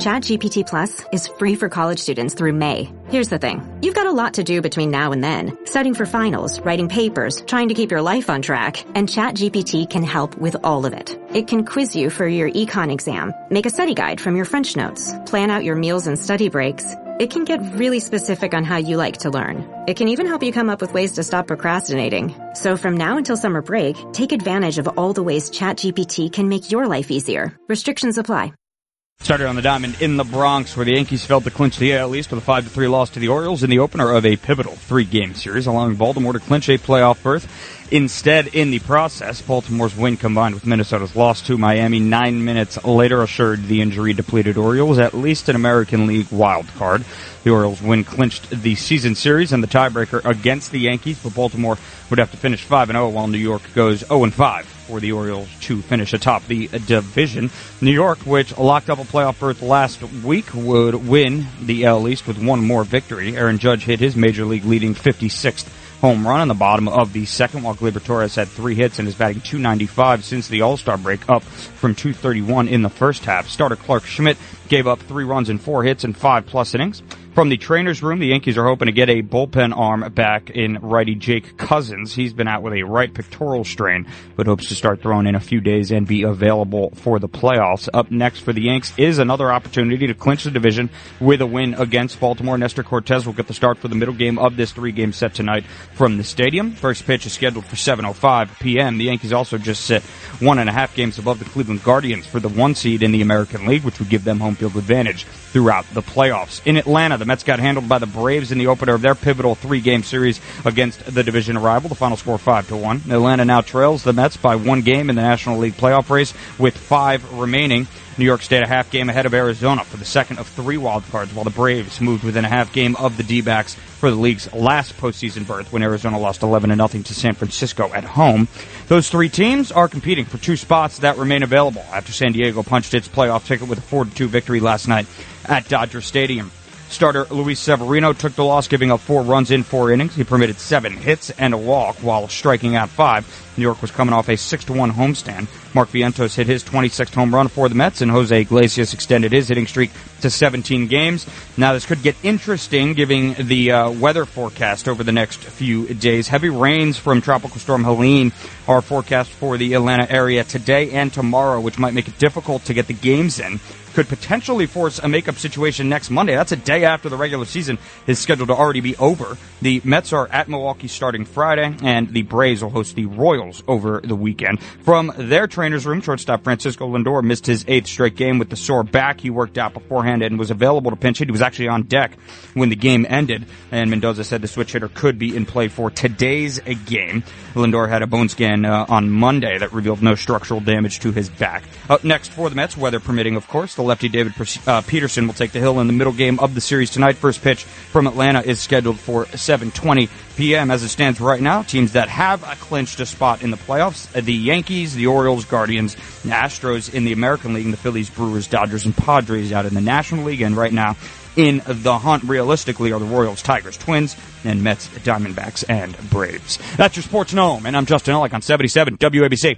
ChatGPT Plus is free for college students through May. Here's the thing. You've got a lot to do between now and then. Studying for finals, writing papers, trying to keep your life on track, and ChatGPT can help with all of it. It can quiz you for your econ exam, make a study guide from your French notes, plan out your meals and study breaks. It can get really specific on how you like to learn. It can even help you come up with ways to stop procrastinating. So from now until summer break, take advantage of all the ways ChatGPT can make your life easier. Restrictions apply. Started on the diamond in the Bronx, where the Yankees failed to clinch the AL East with a 5-3 loss to the Orioles in the opener of a pivotal 3-game series, allowing Baltimore to clinch a playoff berth. Instead, in the process, Baltimore's win combined with Minnesota's loss to Miami 9 minutes later assured the injury-depleted Orioles at least an American League wild card. The Orioles' win clinched the season series and the tiebreaker against the Yankees, but Baltimore would have to finish 5-0 while New York goes 0-5 for the Orioles to finish atop the division. New York, which locked up a playoff berth last week, would win the AL East with one more victory. Aaron Judge hit his Major League leading 56th home run in the bottom of the second, while Gleyber Torres had 3 hits and is batting .295 since the All-Star break, up from .231 in the first half. Starter Clark Schmidt gave up 3 runs and 4 hits in 5+ innings. From the trainer's room, the Yankees are hoping to get a bullpen arm back in righty Jake Cousins. He's been out with a right pectoral strain, but hopes to start throwing in a few days and be available for the playoffs. Up next for the Yanks is another opportunity to clinch the division with a win against Baltimore. Nestor Cortez will get the start for the middle game of this 3-game set tonight from the stadium. First pitch is scheduled for 7:05 p.m. The Yankees also just sit 1.5 games above the Cleveland Guardians for the 1 seed in the American League, which would give them home field advantage throughout the playoffs. In Atlanta, the Mets got handled by the Braves in the opener of their pivotal 3-game series against the division rival. The final score 5-1. Atlanta now trails the Mets by 1 game in the National League playoff race with 5 remaining. New York stayed a half game ahead of Arizona for the second of 3 wild cards, while the Braves moved within a half game of the D-backs for the league's last postseason berth when Arizona lost 11-0 to San Francisco at home. Those 3 teams are competing for 2 spots that remain available after San Diego punched its playoff ticket with a 4-2 victory last night at Dodger Stadium. Starter Luis Severino took the loss, giving up 4 runs in 4 innings. He permitted 7 hits and a walk while striking out 5. New York was coming off a 6-1 homestand. Mark Vientos hit his 26th home run for the Mets, and Jose Iglesias extended his hitting streak to 17 games. Now, this could get interesting, given the weather forecast over the next few days. Heavy rains from Tropical Storm Helene are forecast for the Atlanta area today and tomorrow, which might make it difficult to get the games in. Could potentially force a makeup situation next Monday. That's a day after the regular season is scheduled to already be over. The Mets are at Milwaukee starting Friday, and the Braves will host the Royals over the weekend. From their trainer's room, shortstop Francisco Lindor missed his 8th straight game with the sore back. He worked out beforehand and was available to pinch hit. He was actually on deck when the game ended, and Mendoza said the switch hitter could be in play for today's game. Lindor had a bone scan on Monday that revealed no structural damage to his back. Up next for the Mets, weather permitting, of course, the lefty David Peterson will take the hill in the middle game of the series tonight. First pitch from Atlanta is scheduled for 7:20 p.m. As it stands right now, teams that have clinched a spot in the playoffs, the Yankees, the Orioles, Guardians, the Astros in the American League, and the Phillies, Brewers, Dodgers, and Padres out in the National League. And right now, in the hunt, realistically, are the Royals, Tigers, Twins, and Mets, Diamondbacks, and Braves. That's your Sports Gnome, and I'm Justin Ellick on 77 WABC.